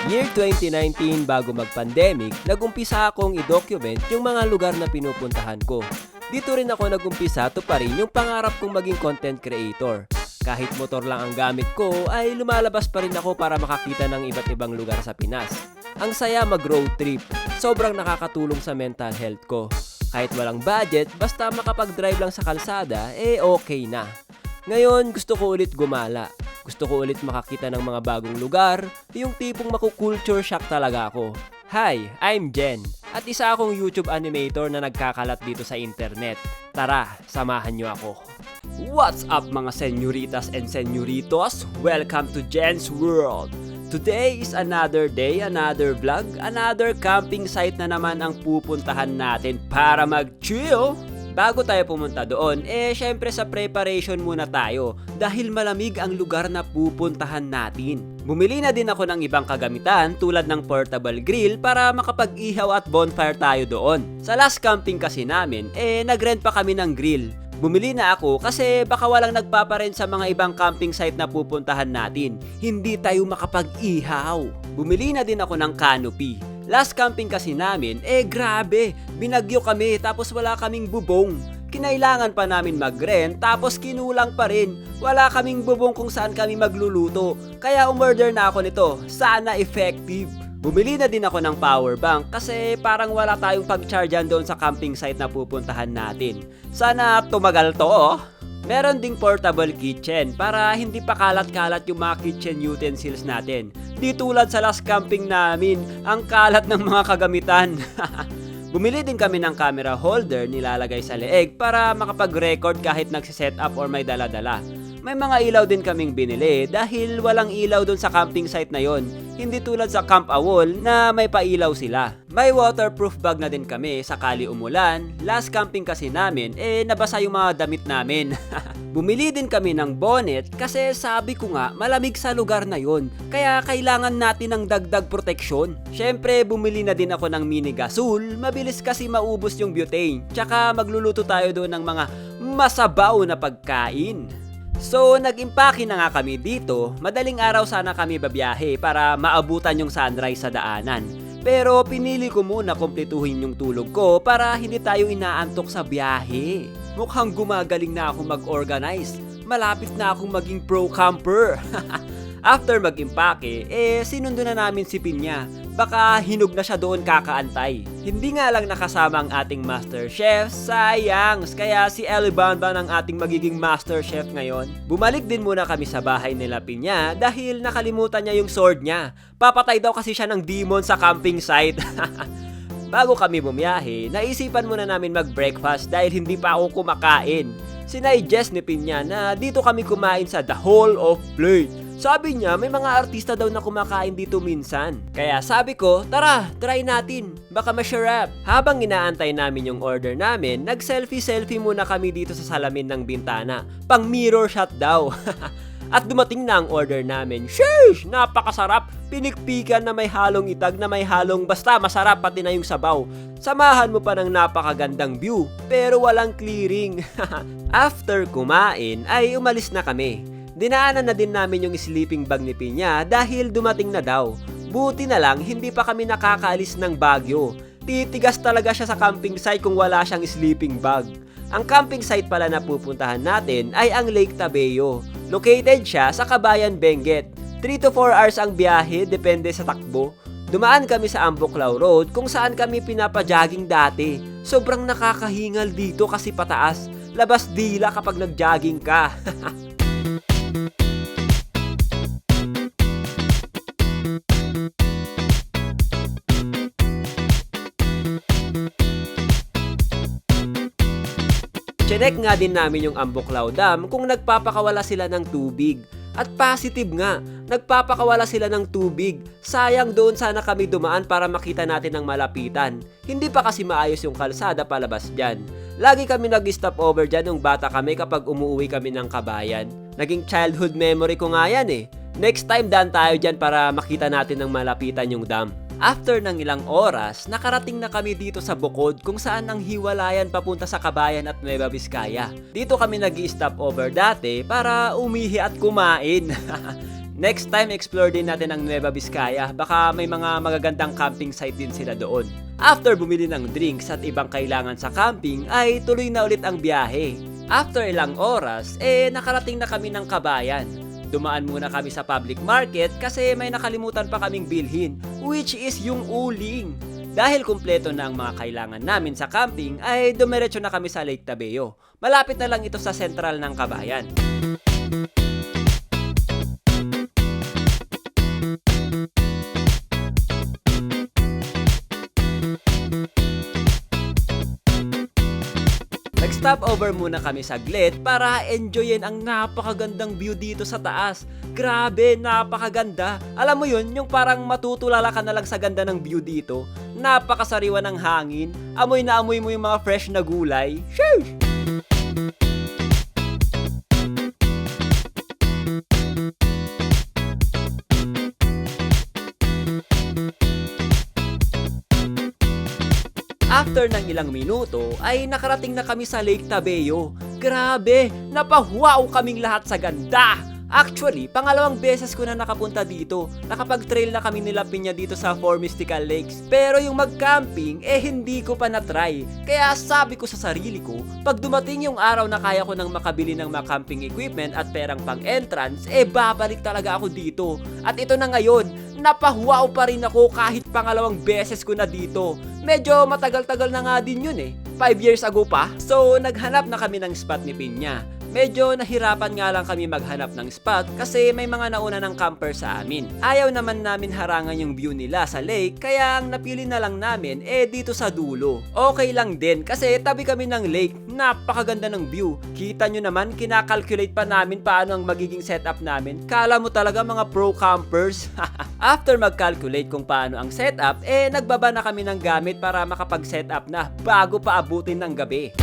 Year 2019 bago mag-pandemic, nag-umpisa akong i-document yung mga lugar na pinupuntahan ko. Dito rin ako nag-umpisa tuparin yung pangarap kong maging content creator. Kahit motor lang ang gamit ko, ay lumalabas pa rin ako para makakita ng iba't ibang lugar sa Pinas. Ang saya mag-road trip, sobrang nakakatulong sa mental health ko. Kahit walang budget, basta makapag-drive lang sa kalsada, okay na. Ngayon, gusto ko ulit gumala. Gusto ko ulit makakita ng mga bagong lugar, yung tipong maku-culture shock talaga ako. Hi, I'm Jen, at isa akong YouTube animator na nagkakalat dito sa internet. Tara, samahan niyo ako. What's up mga senyoritas and senyoritos? Welcome to Jen's World. Today is another day, another vlog, another camping site na naman ang pupuntahan natin para mag-chill. Bago tayo pumunta doon, syempre sa preparation muna tayo dahil malamig ang lugar na pupuntahan natin. Bumili na din ako ng ibang kagamitan tulad ng portable grill para makapag-ihaw at bonfire tayo doon. Sa last camping kasi namin, nag-rent pa kami ng grill. Bumili na ako kasi baka walang nagpaparent sa mga ibang camping site na pupuntahan natin. Hindi tayo makapag-ihaw. Bumili na din ako ng canopy. Last camping kasi namin, grabe, binagyo kami tapos wala kaming bubong. Kinailangan pa namin mag-rent tapos kinulang pa rin. Wala kaming bubong kung saan kami magluluto. Kaya umorder na ako nito, sana effective. Bumili na din ako ng power bank kasi parang wala tayong pag-chargean doon sa camping site na pupuntahan natin. Sana tumagal to Meron ding portable kitchen para hindi pa kalat-kalat yung mga kitchen utensils natin. Di tulad sa last camping namin, ang kalat ng mga kagamitan. Bumili din kami ng camera holder nilalagay sa leeg para makapag-record kahit nagsiset up or may dala-dala. May mga ilaw din kaming binili dahil walang ilaw doon sa camping site na yon. Hindi tulad sa Camp Awol na may pailaw sila. May waterproof bag na din kami sakali umulan. Last camping kasi namin, nabasa yung mga damit namin. Bumili din kami ng bonnet kasi sabi ko nga malamig sa lugar na yon. Kaya kailangan natin ng dagdag proteksyon. Syempre bumili na din ako ng mini gasol. Mabilis kasi maubos yung butane. Tsaka magluluto tayo doon ng mga masabaw na pagkain. So, nag-impake na nga kami dito. Madaling araw sana kami babiyahe para maabutan yung sunrise sa daanan. Pero pinili ko muna kumpletuhin yung tulog ko para hindi tayo inaantok sa biyahe. Mukhang gumagaling na akong mag-organize. Malapit na akong maging pro camper. After mag-impake, sinundo na namin si Pinya. Baka hinog na siya doon kakaantay. Hindi nga lang nakasama ang ating master chef, sayang. Kaya si Eliban ba ng ating magiging master chef ngayon? Bumalik din muna kami sa bahay nila Pinya dahil nakalimutan niya yung sword niya. Papatay daw kasi siya ng demon sa camping site. Bago kami bumiyahe, naisipan muna namin mag-breakfast dahil hindi pa ako kumakain. Sinay-Jess ni Pinya na dito kami kumain sa The Hall of Plate. Sabi niya may mga artista daw na kumakain dito minsan. Kaya sabi ko, tara, try natin. Baka masarap. Habang inaantay namin yung order namin, nag-selfie-selfie muna kami dito sa salamin ng bintana. Pang mirror shot daw. At dumating na ang order namin. Sheesh! Napakasarap! Pinikpikan na may halong itag na may halong basta masarap pati na yung sabaw. Samahan mo pa ng napakagandang view pero walang clearing. After kumain ay umalis na kami. Dinaanan na din namin yung sleeping bag ni Pinya dahil dumating na daw. Buti na lang hindi pa kami nakakaalis ng Baguio. Titigas talaga siya sa camping site kung wala siyang sleeping bag. Ang camping site pala na pupuntahan natin ay ang Lake Tabeo. Located siya sa Kabayan, Benguet. 3 to 4 hours ang biyahe depende sa takbo. Dumaan kami sa Ambuclao Road kung saan kami pinapajogging dati. Sobrang nakakahingal dito kasi pataas. Labas dila kapag nagjogging ka. Chinek nga din namin yung Ambuclao Dam kung nagpapakawala sila ng tubig. At positive nga, nagpapakawala sila ng tubig. Sayang doon sana kami dumaan para makita natin ang malapitan. Hindi pa kasi maayos yung kalsada palabas dyan. Lagi kami nag-stop over dyan nung bata kami kapag umuwi kami ng Kabayan. Naging childhood memory ko nga yan Next time daan tayo dyan para makita natin ng malapitan yung dam. After ng ilang oras, nakarating na kami dito sa Bukod kung saan ang hiwalayan papunta sa Kabayan at Nueva Vizcaya. Dito kami nag-i-stop over dati para umihi at kumain. Next time, explore din natin ang Nueva Vizcaya. Baka may mga magagandang camping site din sila doon. After bumili ng drinks at ibang kailangan sa camping, ay tuloy na ulit ang biyahe. After ilang oras, nakarating na kami ng Kabayan. Dumaan muna kami sa public market kasi may nakalimutan pa kaming bilhin, which is yung uling. Dahil kumpleto na ang mga kailangan namin sa camping, ay dumiretso na kami sa Lake Tabeo. Malapit na lang ito sa sentral ng Kabayan. Nag-stop over muna kami saglit para enjoyin ang napakagandang view dito sa taas. Grabe, napakaganda. Alam mo yun, yung parang matutulala ka na lang sa ganda ng view dito. Napakasariwa ng hangin. Amoy na amoy mo yung mga fresh na gulay. Sheesh! After ng ilang minuto, ay nakarating na kami sa Lake Tabeo. Grabe, napahuwaw kaming lahat sa ganda! Actually, pangalawang beses ko na nakapunta dito. Nakapag-trail na kami nila Pinya dito sa Four Mystical Lakes. Pero yung mag-camping, hindi ko pa na-try. Kaya sabi ko sa sarili ko, pag dumating yung araw na kaya ko nang makabili ng mga camping equipment at perang pang-entrance, babalik talaga ako dito. At ito na ngayon, napahuwaw pa rin ako kahit pangalawang beses ko na dito. Medyo matagal-tagal na nga din yun 5 years ago pa. So, naghanap na kami ng spot ni Pinya. Medyo nahirapan nga lang kami maghanap ng spot kasi may mga nauna ng camper sa amin. Ayaw naman namin harangan yung view nila sa lake, kaya ang napili na lang namin dito sa dulo. Okay lang din kasi tabi kami ng lake, napakaganda ng view. Kita nyo naman, kinakalculate pa namin paano ang magiging setup namin. Kala mo talaga mga pro campers. After mag-calculate kung paano ang setup, nagbaba na kami ng gamit para makapag-setup na bago pa abutin ng gabi.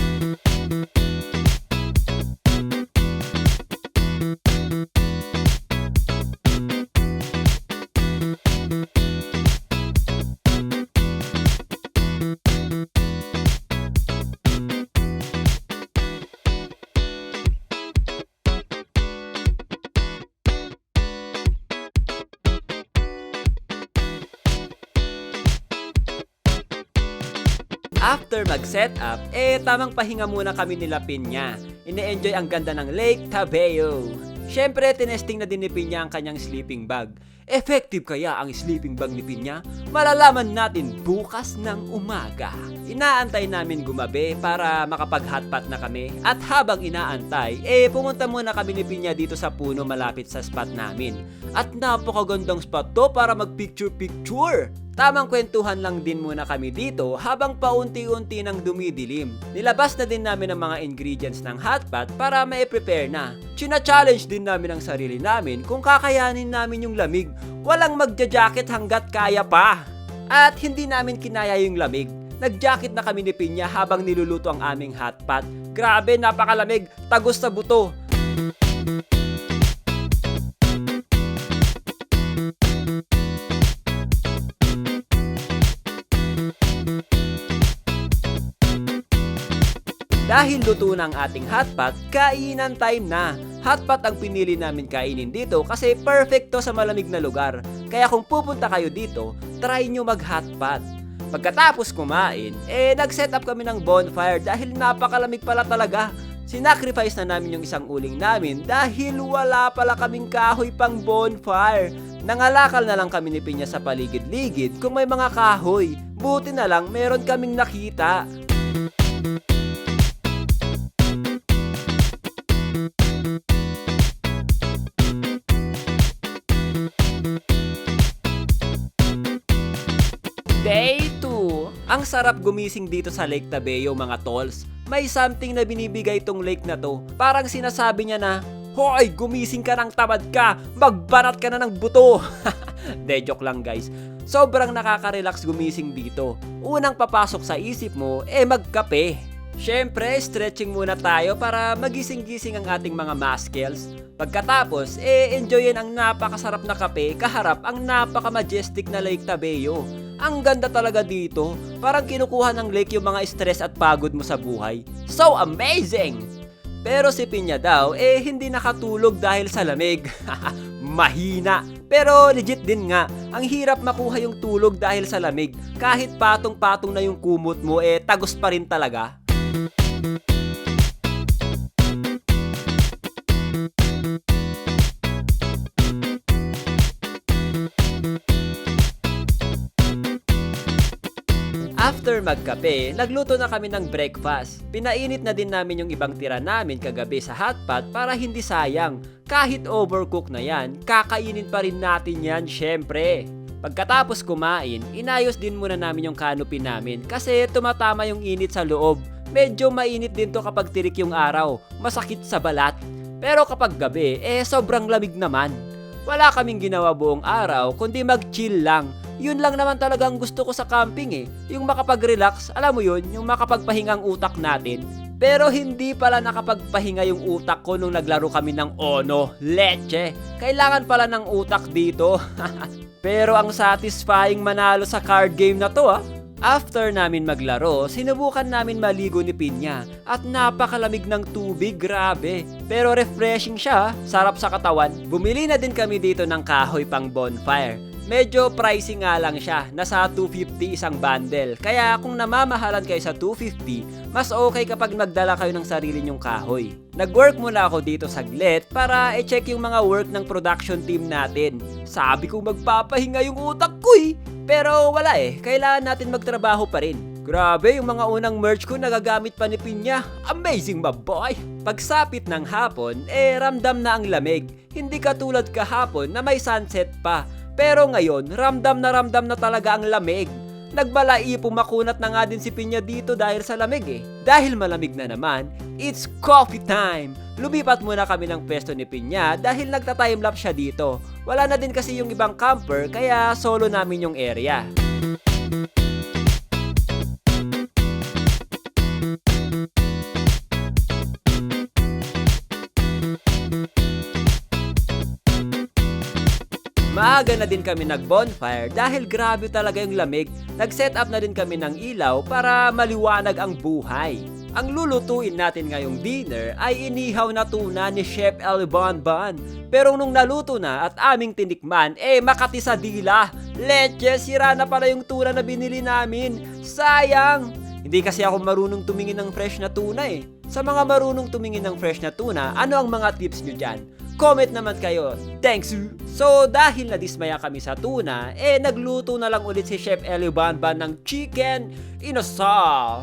After mag-setup, tamang pahinga muna kami nila Pinya. Ine-enjoy ang ganda ng Lake Tabeo. Syempre, tinesting na din ni Pinya ang kanyang sleeping bag. Effective kaya ang sleeping bag ni Pinya? Malalaman natin bukas ng umaga. Inaantay namin gumabi para makapag-hotpot na kami. At habang inaantay, pumunta muna kami ni Pinya dito sa puno malapit sa spot namin. At napakagandang spot to para mag-picture-picture. Tamang kwentuhan lang din muna kami dito habang paunti-unti nang dumidilim. Nilabas na din namin ang mga ingredients ng hotpot para ma-prepare na. China-challenge din namin ang sarili namin kung kakayanin namin yung lamig. Walang magja-jacket hanggat kaya pa. At hindi namin kinaya yung lamig. Nag-jacket na kami ni Pinya habang niluluto ang aming hotpot. Grabe, napakalamig, tagos sa buto. Dahil luto na ang ating hotpot, kainan time na. Hotpot ang pinili namin kainin dito kasi perfect to sa malamig na lugar. Kaya kung pupunta kayo dito, try nyo mag-hotpot. Pagkatapos kumain, nag-set up kami ng bonfire dahil napakalamig pala talaga. Sinacrifice na namin yung isang uling namin dahil wala pala kaming kahoy pang bonfire. Nangalakal na lang kami ni Pinya sa paligid-ligid kung may mga kahoy. Buti na lang meron kaming nakita. Day 2. Ang sarap gumising dito sa Lake Tabeo mga tolls. May something na binibigay tong lake na to. Parang sinasabi niya na, "Hoy, gumising ka ng tamad ka, magbanat ka na ng buto." De, joke lang guys. Sobrang nakaka-relax gumising dito. Unang papasok sa isip mo, magkape. Syempre, stretching muna tayo para magising-gising ang ating mga muscles. Pagkatapos, enjoyin ang napakasarap na kape kaharap ang napaka-majestic na Lake Tabeo. Ang ganda talaga dito, parang kinukuha ng lake yung mga stress at pagod mo sa buhay. So amazing! Pero si Pinya daw, hindi nakatulog dahil sa lamig. mahina. Pero legit din nga, ang hirap makuha yung tulog dahil sa lamig. Kahit patong-patong na yung kumot mo, tagos pa rin talaga. After magkape, nagluto na kami ng breakfast. Pinainit na din namin yung ibang tira namin kagabi sa hotpot para hindi sayang. Kahit overcook na yan, kakainin pa rin natin yan syempre. Pagkatapos kumain, inayos din muna namin yung canopy namin kasi tumatama yung init sa loob. Medyo mainit din to kapag tirik yung araw, masakit sa balat. Pero kapag gabi, sobrang lamig naman. Wala kaming ginawa buong araw kundi mag-chill lang. Yun lang naman talaga ang gusto ko sa camping yung makapag-relax, alam mo yun, yung makapagpahinga ang utak natin. Pero hindi pala nakapagpahinga yung utak ko nung naglaro kami ng Ono, Leche. Kailangan pala ng utak dito. Pero ang satisfying manalo sa card game na to After namin maglaro, sinubukan namin maligo ni Pinya at napakalamig ng tubig, grabe. Pero refreshing siya, sarap sa katawan. Bumili na din kami dito ng kahoy pang bonfire. Medyo pricey nga lang siya, nasa 250 isang bundle. Kaya kung namamahalan kayo sa 250, mas okay kapag magdala kayo ng sarili nyong kahoy. Nag-work muna ako dito saglit para i-check yung mga work ng production team natin. Sabi ko magpapahinga yung utak ko Pero wala kailangan natin magtrabaho pa rin. Grabe, yung mga unang merch ko nagagamit pa ni Pinya. Amazing boy! Pagsapit ng hapon, ramdam na ang lamig. Hindi katulad kahapon na may sunset pa. Pero ngayon, ramdam na talaga ang lamig. Nagbalaipo makunat na nga din si Pinya dito dahil sa lamig Dahil malamig na naman, it's coffee time! Lumipat muna kami ng pwesto ni Pinya dahil nagta-timelapse siya dito. Wala na din kasi yung ibang camper kaya solo namin yung area. Maaga na din kami nag-bonfire dahil grabe talaga yung lamig. Nag-set up na din kami ng ilaw para maliwanag ang buhay. Ang lulutuin natin ngayong dinner ay inihaw na tuna ni Chef Eli Bonbon. Pero nung naluto na at aming tinikman, makati sa dila. Leche, sira na pala yung tuna na binili namin. Sayang! Hindi kasi ako marunong tumingin ng fresh na tuna Sa mga marunong tumingin ng fresh na tuna, ano ang mga tips nyo dyan? Comment naman kayo. Thanks! So dahil nadismaya kami sa tuna, nagluto na lang ulit si Chef Eli Bonbon ng chicken inasal.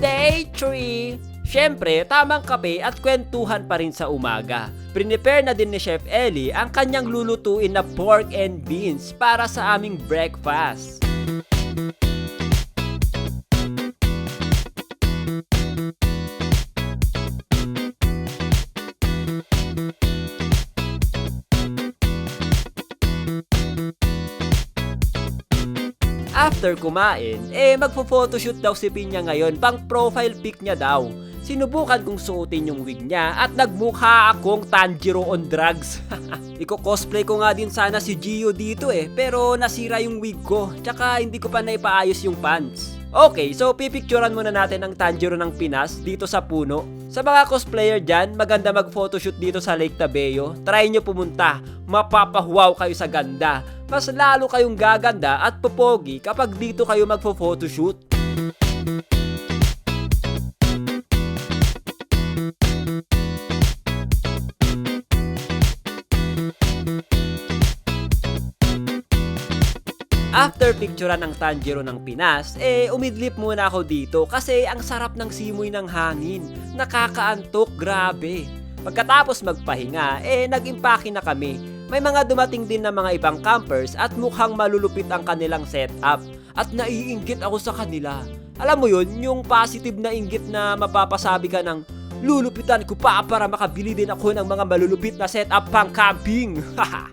Day 3! Siyempre, tamang kape at kwentuhan pa rin sa umaga. Prepare na din ni Chef Eli ang kanyang lulutuin na pork and beans para sa aming breakfast. After kumain, magpo-photoshoot daw si Pinya ngayon, pang profile pic niya daw. Sinubukan kong suotin yung wig niya at nagmukha akong Tanjiro on drugs. Iko-cosplay ko nga din sana si Gio dito pero nasira yung wig ko, tsaka hindi ko pa naipaayos yung pants. Okay, so pipicturean muna natin ang Tanjiro ng Pinas dito sa puno. Sa mga cosplayer dyan, maganda mag-photoshoot dito sa Lake Tabeo. Try nyo pumunta, mapapahuwaw kayo sa ganda. Mas lalo kayong gaganda at popogi kapag dito kayo magpo-photoshoot. After picturean ng Tanjiro ng Pinas, umidlip muna ako dito kasi ang sarap ng simoy ng hangin. Nakakaantok, grabe. Pagkatapos magpahinga, nag-impake na kami. May mga dumating din na mga ibang campers at mukhang malulupit ang kanilang setup. At naiinggit ako sa kanila. Alam mo yun, yung positive na inggit na mapapasabi ka ng lulupitan ko pa para makabili din ako ng mga malulupit na setup pang camping. Haha.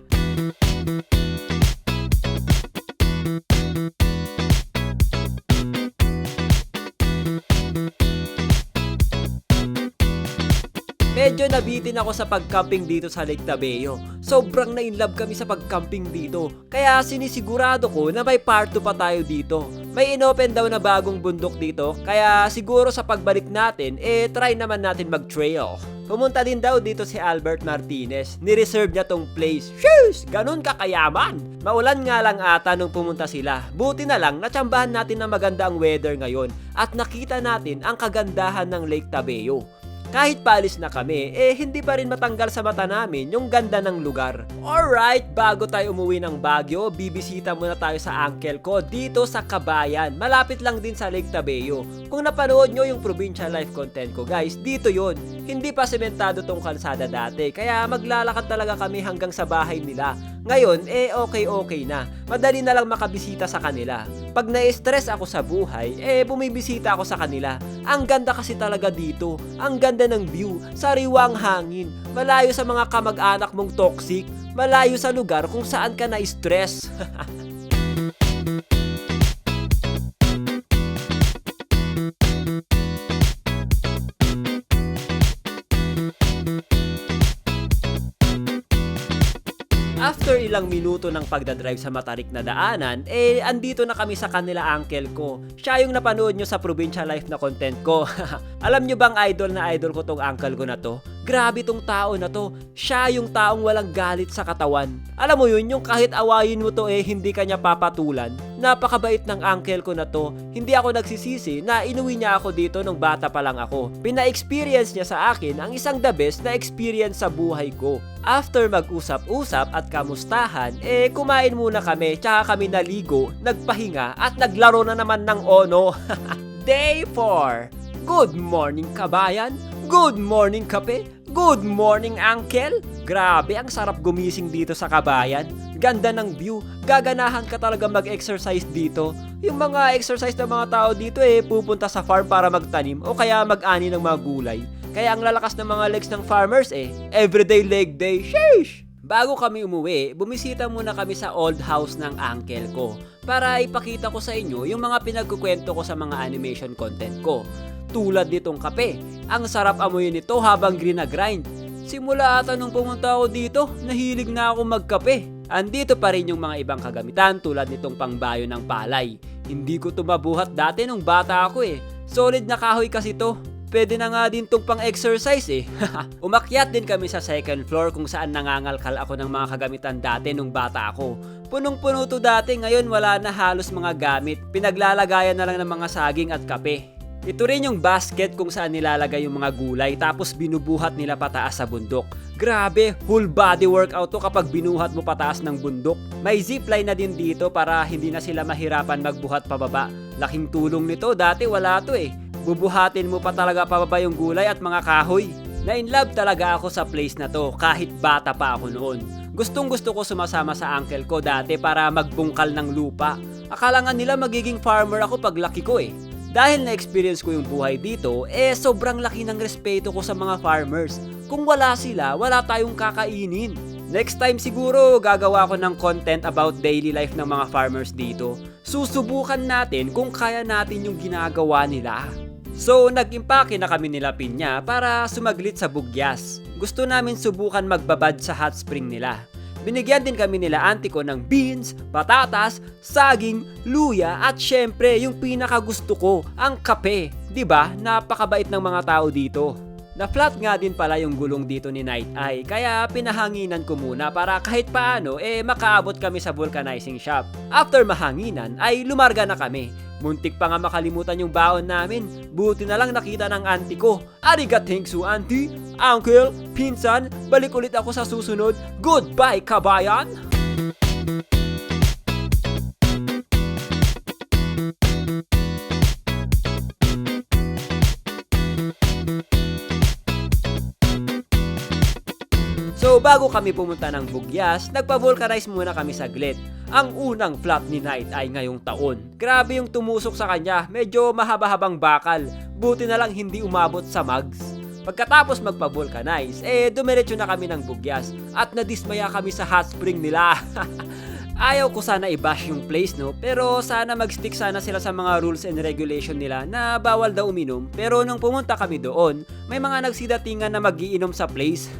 medyo nabitin ako sa pag-camping dito sa Lake Tabeo. Sobrang na-inlove kami sa pag-camping dito. Kaya sinisigurado ko na may part 2 pa tayo dito. May inopen daw na bagong bundok dito, kaya siguro sa pagbalik natin, try naman natin mag-trail. Pumunta din daw dito si Albert Martinez. Ni-reserve niya tong place. Sheesh! Ganun kakayaman! Maulan nga lang ata nung pumunta sila. Buti na lang, natsambahan natin na maganda ang weather ngayon at nakita natin ang kagandahan ng Lake Tabeo. Kahit paalis na kami, hindi pa rin matanggal sa mata namin yung ganda ng lugar. Alright, bago tayo umuwi ng Baguio, bibisita muna tayo sa uncle ko dito sa Kabayan. Malapit lang din sa Lake Tabeo. Kung napanood nyo yung provincial life content ko guys, dito yon. Hindi pa sementado tong kalsada dati, kaya maglalakad talaga kami hanggang sa bahay nila. Ngayon, okay na. Madali na lang makabisita sa kanila. Pag na-stress ako sa buhay, bumibisita ako sa kanila. Ang ganda kasi talaga dito. Ang ganda ng view, sariwang hangin, malayo sa mga kamag-anak mong toxic, malayo sa lugar kung saan ka na-stress. After ilang minuto ng pagdadrive sa matarik na daanan, andito na kami sa kanila uncle ko. Siya yung napanood nyo sa provincial life na content ko. Alam nyo bang idol na idol ko tong uncle ko na to? Grabe tong tao na to. Siya yung taong walang galit sa katawan. Alam mo yun, yung kahit awayin mo to hindi kanya papatulan. Napakabait ng uncle ko na to. Hindi ako nagsisisi na inuwi niya ako dito nung bata pa lang ako. Pina-experience niya sa akin ang isang the best na experience sa buhay ko. After mag-usap-usap at kamustahan, kumain muna kami, tsaka kami naligo, nagpahinga at naglaro na naman ng Ono. Day 4. Good morning kabayan, good morning kape, good morning uncle. Grabe, ang sarap gumising dito sa Kabayan. Ganda ng view, gaganahan ka talaga mag-exercise dito. Yung mga exercise ng mga tao dito pupunta sa farm para magtanim o kaya mag-ani ng mga gulay. Kaya ang lalakas ng mga legs ng farmers everyday leg day, sheesh! Bago kami umuwi, bumisita muna kami sa old house ng uncle ko para ipakita ko sa inyo yung mga pinagkukwento ko sa mga animation content ko. Tulad nitong kape, ang sarap amoy nito habang grind. Simula ata nung pumunta ako dito, nahilig na ako magkape. Andito pa rin yung mga ibang kagamitan tulad nitong pangbayo ng palay. Hindi ko to mabuhat dati nung bata ako Solid na kahoy kasi to. Pwede na nga din tong pang-exercise Umakyat din kami sa second floor kung saan nangangalkal ako ng mga kagamitan dati nung bata ako. Punong-puno to dati, ngayon wala na halos mga gamit. Pinaglalagayan na lang ng mga saging at kape. Ito rin yung basket kung saan nilalagay yung mga gulay tapos binubuhat nila pataas sa bundok. Grabe, whole body workout to kapag binuhat mo pataas ng bundok. May zipline na din dito para hindi na sila mahirapan magbuhat pababa. Laking tulong nito, dati wala to Bubuhatin mo pa talaga pababa yung gulay at mga kahoy. Na-inlove talaga ako sa place na to kahit bata pa ako noon. Gustong gusto ko sumasama sa uncle ko dati para magbungkal ng lupa. Akala nga nila magiging farmer ako pag laki ko Dahil na-experience ko yung buhay dito, sobrang laki ng respeto ko sa mga farmers. Kung wala sila, wala tayong kakainin. Next time siguro, gagawa ko ng content about daily life ng mga farmers dito. Susubukan natin kung kaya natin yung ginagawa nila. So, nag-impake na kami nila Pinya para sumaglit sa Bugyas. Gusto namin subukan magbabad sa hot spring nila. Binigyan din kami nila auntie ko ng beans, patatas, saging, luya at syempre yung pinakagusto ko, ang kape. 'Di ba? Napakabait ng mga tao dito. Na-flat nga din pala yung gulong dito ni Night Eye, kaya pinahanginan ko muna para kahit paano makaabot kami sa vulcanizing shop. After mahanginan ay lumarga na kami. Muntik pa nga makalimutan yung baon namin. Buti na lang nakita ng auntie ko. Arigatengsu auntie, uncle, pinsan, balik ulit ako sa susunod. Goodbye kabayan! So bago kami pumunta ng Bugyas, nagpa-vulcanize muna kami saglit. Ang unang flop ni Night ay ngayong taon. Grabe yung tumusok sa kanya, medyo mahaba-habang bakal. Buti na lang hindi umabot sa mugs. Pagkatapos magpa-vulcanize, dumiretso na kami ng Bugyas at nadismaya kami sa hot spring nila. Ayaw ko sana i-bash yung place, no? Pero sana mag-stick sana sila sa mga rules and regulation nila na bawal daw uminom. Pero nung pumunta kami doon, may mga nagsidatingan na magiinom sa place.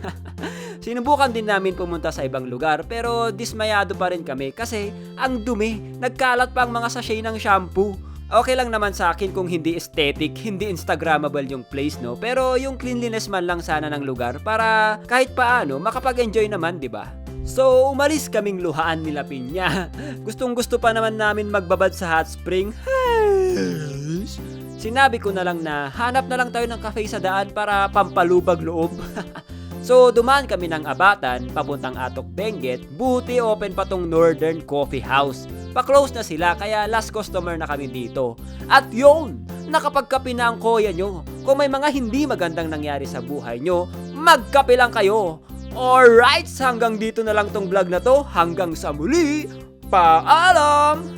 Sinubukan din namin pumunta sa ibang lugar pero dismayado pa rin kami kasi ang dumi. Nagkalat pa ang mga sachet ng shampoo. Okay lang naman sa akin kung hindi aesthetic, hindi instagrammable yung place, no? Pero yung cleanliness man lang sana ng lugar para kahit paano makapag-enjoy naman, di ba? So, umalis kaming luhaan nila Pinya. Gustong-gusto pa naman namin magbabad sa hot spring. Sinabi ko na lang na hanap na lang tayo ng cafe sa daan para pampalubag loob. So, dumaan kami ng Abatan, papuntang Atok Benguet, buti open pa tong Northern Coffee House. Pa-close na sila kaya last customer na kami dito. At yun, nakapagkape na ang koya nyo. Kung may mga hindi magandang nangyari sa buhay nyo, magkape lang kayo. Alright, hanggang dito na lang tong vlog na to. Hanggang sa muli, paalam!